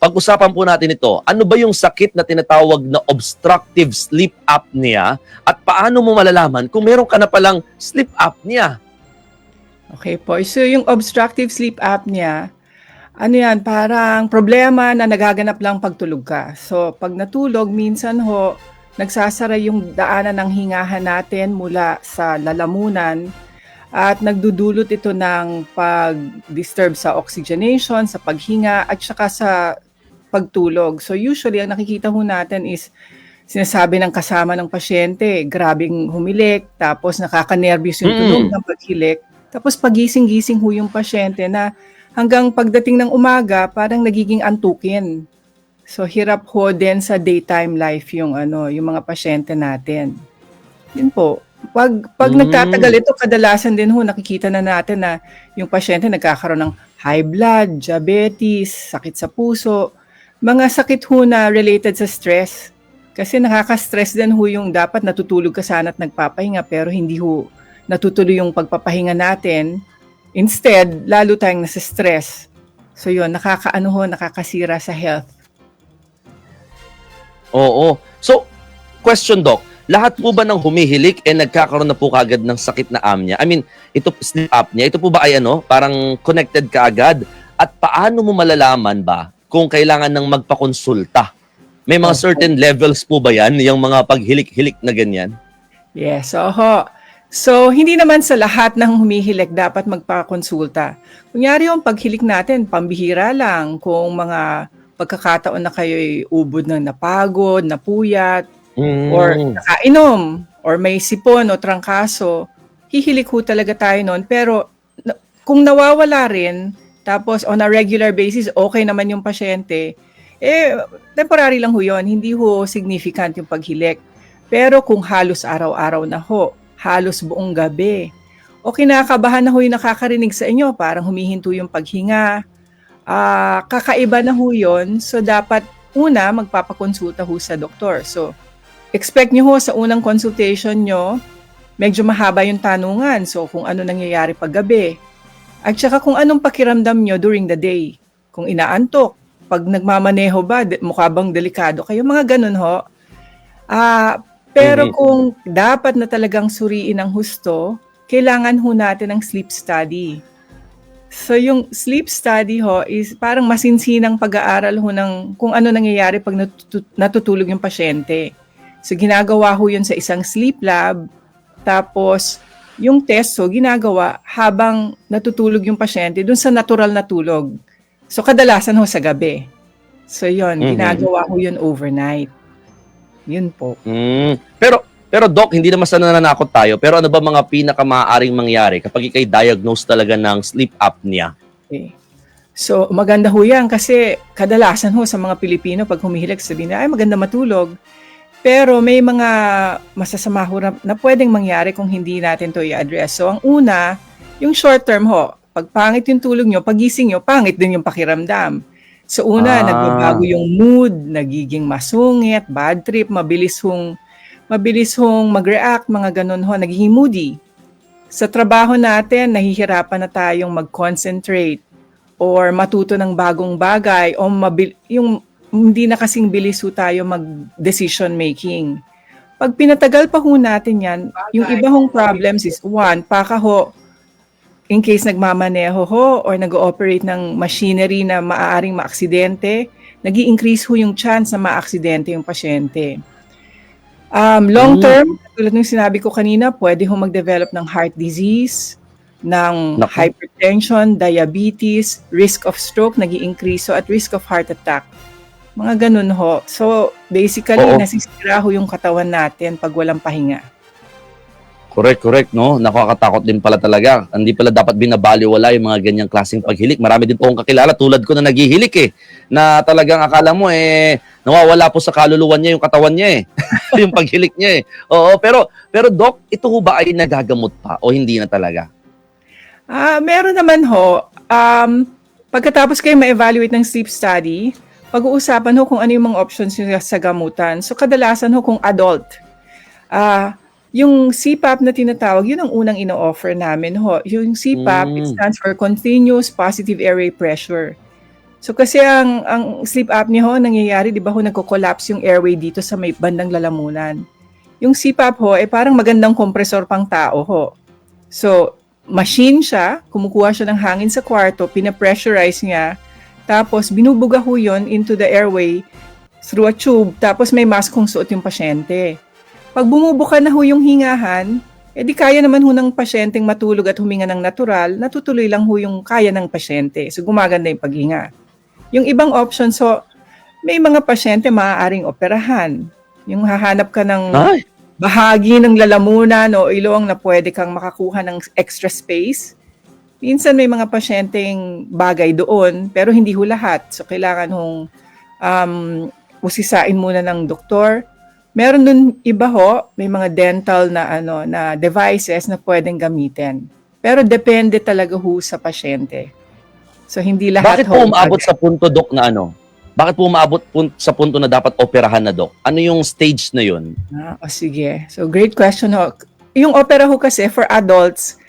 pag-usapan po natin ito. Ano ba yung sakit na tinatawag na obstructive sleep apnea at paano mo malalaman kung meron ka na palang sleep apnea? Okay po. So yung obstructive sleep apnea, ano yan, parang problema na nagaganap lang pag tulog ka. So pag natulog, minsan nagsasara yung daanan ng hingahan natin mula sa lalamunan at nagdudulot ito ng pag-disturb sa oxygenation, sa paghinga at saka sa pagtulog. So usually ang nakikita natin is sinasabi ng kasama ng pasyente, grabing humilik, tapos nakaka-nervous yung tunog ng paghilik. Tapos pagising-gising yung pasyente na hanggang pagdating ng umaga, parang nagiging antukin. So hirap din sa daytime life yung mga pasyente natin. Yun po. Pag nagtatagal ito, kadalasan din nakikita na natin na yung pasyente nagkakaroon ng high blood, diabetes, sakit sa puso, mga sakit na related sa stress. Kasi nakaka-stress din yung dapat natutulog ka sana at nagpapahinga pero hindi natutuloy yung pagpapahinga natin. Instead, lalo tayong nasa stress. So yun, nakakasira sa health. Oo. So, question doc, lahat po ba ng humihilik nagkakaroon na po kagad ng sakit na apnea? I mean, ito sleep apnea, ito po ba ay parang connected ka agad? At paano mo malalaman ba kung kailangan ng magpakonsulta? May mga certain levels po ba yan, yung mga paghilik-hilik na ganyan? Yes, So, hindi naman sa lahat ng humihilik dapat magpakonsulta. Kunyari yung paghilik natin, pambihira lang. Kung mga pagkakataon na kayo'y ubod ng napagod, napuyat, or nakainom, or may sipon o trangkaso, hihilik talaga tayo nun. Pero kung nawawala rin, tapos on a regular basis, okay naman yung pasyente, temporary lang yun, hindi significant yung paghilik. Pero kung halos araw-araw na halos buong gabi, o kinakabahan na yung nakakarinig sa inyo, parang humihinto yung paghinga, kakaiba na yun, so dapat una magpapakonsulta sa doktor. So, expect nyo sa unang consultation nyo, medyo mahaba yung tanungan, so kung ano nangyayari pag gabi, at saka kung anong pakiramdam nyo during the day, kung inaantok, pag nagmamaneho ba, mukha bang delikado kayo, mga ganun pero kung dapat na talagang suriin ang husto, kailangan natin ng sleep study. So yung sleep study is parang masinsinang pag-aaral ng kung ano nangyayari pag natutulog yung pasyente. So ginagawa yun sa isang sleep lab, tapos yung test ginagawa habang natutulog yung pasyente dun sa natural na tulog. So kadalasan sa gabi. So yun, ginagawa yun overnight. Yun po. Pero Doc, hindi naman sana nananakot tayo, pero ano ba mga pinakamaaaring mangyari kapag ikay diagnose talaga ng sleep apnea? Okay. So maganda yan kasi kadalasan sa mga Pilipino pag humihilik sabihin na ay maganda matulog. Pero may mga masasama na pwedeng mangyari kung hindi natin to i-address. So ang una, yung short term pag pangit yung tulog nyo, pagising nyo, pangit din yung pakiramdam. So una, nagbabago yung mood, nagiging masungit, bad trip, mabilis mag-react, mga ganun nagiging moody. Sa trabaho natin, nahihirapan na tayong mag-concentrate or matuto ng bagong bagay o yung hindi na kasing bilis tayo mag-decision making. Pag pinatagal pa natin yan, yung iba problems is one, in case nagmamaneho or nag-ooperate ng machinery na maaaring maaksidente, nag-i-increase yung chance na maaksidente yung pasyente. Long term, tulad ng sinabi ko kanina, pwede mag-develop ng heart disease, ng hypertension, diabetes, risk of stroke, nag-i-increase at risk of heart attack. Mga ganun So basically, nasisira yung katawan natin pag walang pahinga. Correct, no? Nakakatakot din pala talaga. Hindi pala dapat binabaliwala yung mga ganyang klaseng paghilik. Marami din po akong kakilala tulad ko na naghihilik na talagang akala mo nawawala po sa kaluluwan niya yung katawan niya yung paghilik niya Oo, pero Doc, ito ba ay nagagamot pa o hindi na talaga? Meron naman pagkatapos kayo ma-evaluate ng sleep study, pag-uusapan kung ano yung mga options nyo sa gamutan. So kadalasan kung adult, yung CPAP na tinatawag, yun ang unang ino-offer namin Yung CPAP, it stands for Continuous Positive Airway Pressure. So kasi ang sleep apnea ho, nangyayari, di ba ho, nagko-collapse yung airway dito sa may bandang lalamunan. Yung CPAP ho, parang magandang kompresor pang tao ho. So, machine siya, kumukuha siya ng hangin sa kwarto, pinapressurize niya, tapos binubuga ho yun into the airway through a tube, tapos may mask kung suot yung pasyente. Pag bumubuka na ho yung hingahan, di kaya naman ho ng pasyenteng matulog at huminga ng natural, natutuloy lang ho yung kaya ng pasyente. So, gumaganda yung paghinga. Yung ibang options ho, may mga pasyente maaaring operahan. Yung hahanap ka ng Ay, bahagi ng lalamunan o ilong na pwede kang makakuha ng extra space. Minsan may mga pasyenteng bagay doon, pero hindi ho lahat. So, kailangan hong usisain muna ng doktor. Meron dun iba ho, may mga dental na devices na pwedeng gamitin. Pero depende talaga ho sa pasyente. So, hindi lahat bakit po umaabot sa punto, Dok, na ano? Bakit po umaabot sa punto na dapat operahan na, Dok? Ano yung stage na yun? Sige. So, great question ho. Yung opera ho kasi for adults,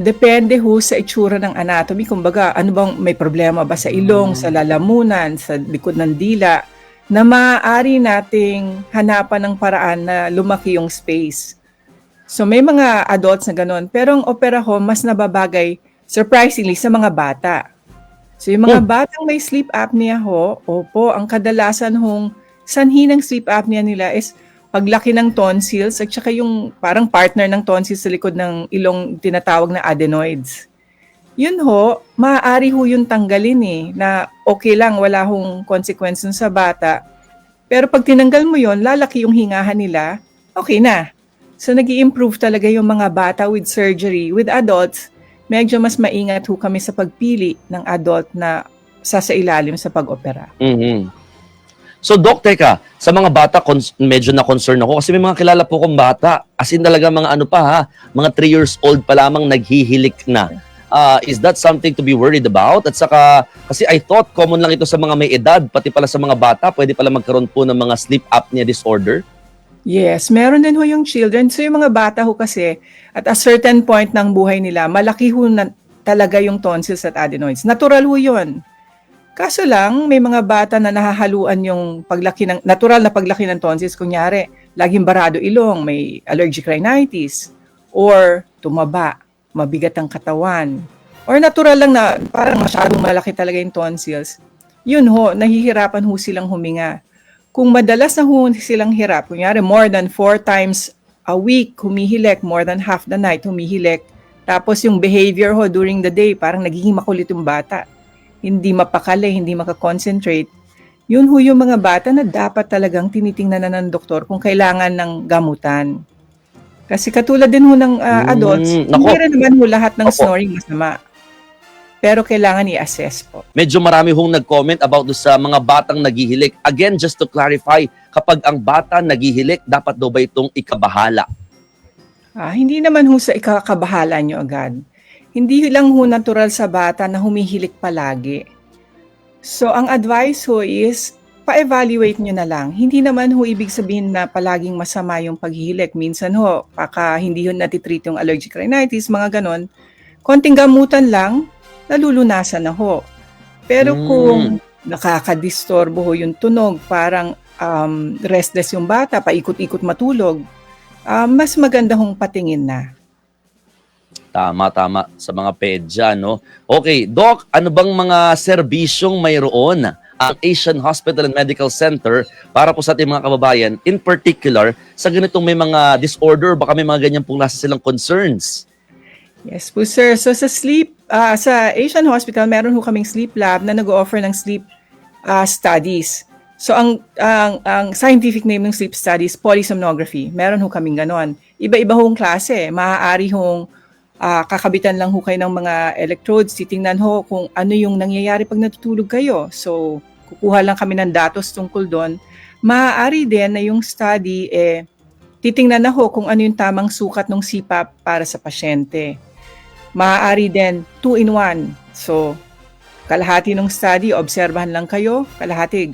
depende ho sa itsura ng anatomy. Kumbaga, ano bang may problema ba sa ilong, sa lalamunan, sa likod ng dila, na maaari nating hanapan ng paraan na lumaki yung space. So, may mga adults na ganun. Pero ang opera ho, mas nababagay, surprisingly, sa mga bata. So, yung mga batang may sleep apnea ho, opo, ang kadalasan hong sanhi ng sleep apnea nila is paglaki ng tonsils at saka yung parang partner ng tonsils sa likod ng ilong tinatawag na adenoids. Yun ho, maaari ho yung tanggalin na okay lang, wala hong consequence nun sa bata. Pero pag tinanggal mo yun, lalaki yung hingahan nila, okay na. So, nag-i-improve talaga yung mga bata with surgery. With adults, medyo mas maingat ho kami sa pagpili ng adult na sasailalim sa pag-opera. Mhm. So, Dok, teka, sa mga bata, medyo na-concern ako kasi may mga kilala po kong bata. As in talaga mga ano pa ha, mga 3 years old pa lamang naghihilik na. Is that something to be worried about? At saka, kasi I thought common lang ito sa mga may edad, pati pala sa mga bata, pwede pala magkaroon po ng mga sleep apnea disorder. Yes, meron din ho yung children. So yung mga bata ho kasi, at a certain point ng buhay nila, malaki ho na talaga yung tonsils at adenoids. Natural ho yun. Kaso lang, may mga bata na nahahaluan yung natural na paglaki ng tonsils. Kunyari, laging barado ilong, may allergic rhinitis, or tumaba, mabigat ang katawan, or natural lang na parang masyadong malaki talaga yung tonsils. Yun ho, nahihirapan ho silang huminga. Kung madalas na ho silang hirap, kunyari more than 4 times a week humihilik, more than half the night humihilik, tapos yung behavior ho during the day, parang nagiging makulit yung bata. Hindi mapakali, hindi makakonsentrate. Yun ho yung mga bata na dapat talagang tinitingnan na ng doktor kung kailangan ng gamutan. Kasi katulad din ho ng adults, hindi rin naman ho lahat ng snoring masama. Pero kailangan i-assess po. Medyo marami hong nag-comment about sa mga batang naghihilik. Again, just to clarify, kapag ang bata naghihilik, dapat daw ba itong ikabahala? Hindi naman ho sa ikakabahala nyo agad. Hindi lang ho natural sa bata na humihilik palagi. So, ang advice ho is, pa-evaluate nyo na lang. Hindi naman ho ibig sabihin na palaging masama yung paghihilik. Minsan ho, hindi ho natitreat yung allergic rhinitis, mga ganon. Konting gamutan lang, nalulunasan na ho. Pero kung nakakadistorbo ho yung tunog, parang restless yung bata, paikot-ikot matulog, mas maganda hong patingin na. Tama sa mga pedya, no? Okay, Doc, ano bang mga serbisyong mayroon ang Asian Hospital and Medical Center para po sa ating mga kababayan, in particular, sa ganitong may mga disorder, baka may mga ganyan pong nasa silang concerns? Yes po, sir. So sa sa Asian Hospital, meron ho kaming sleep lab na nag-o-offer ng sleep studies. So ang scientific name ng sleep studies, polysomnography. Meron ho kaming ganon. Iba-iba hong klase. Maaari hong kakabitan lang ho kayo ng mga electrodes, titingnan ho kung ano yung nangyayari pag natutulog kayo. So kukuha lang kami ng datos tungkol doon. Maaari din na yung study, titingnan na ho kung ano yung tamang sukat ng CPAP para sa pasyente. Maaari din 2-in-1. So, kalahati ng study, obserbahan lang kayo. Kalahati,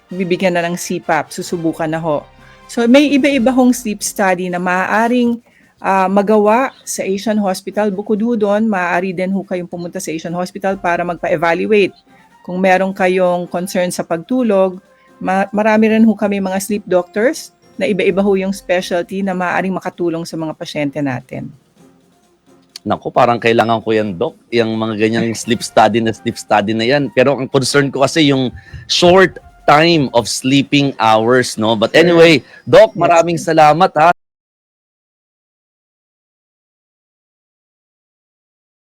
bibigyan na ng CPAP, susubukan na ho. So, may iba-iba hong sleep study na maaaring magawa sa Asian Hospital. Bukod ho doon, maaari din ho kayong pumunta sa Asian Hospital para magpa-evaluate kung meron kayong concern sa pagtulog, marami rin ho kami mga sleep doctors na iba-iba ho yung specialty na maaaring makatulong sa mga pasyente natin. Naku, parang kailangan ko yan, Doc. Yung mga ganyang sleep study na yan. Pero ang concern ko kasi yung short time of sleeping hours, no? But anyway, Doc, maraming salamat, ha.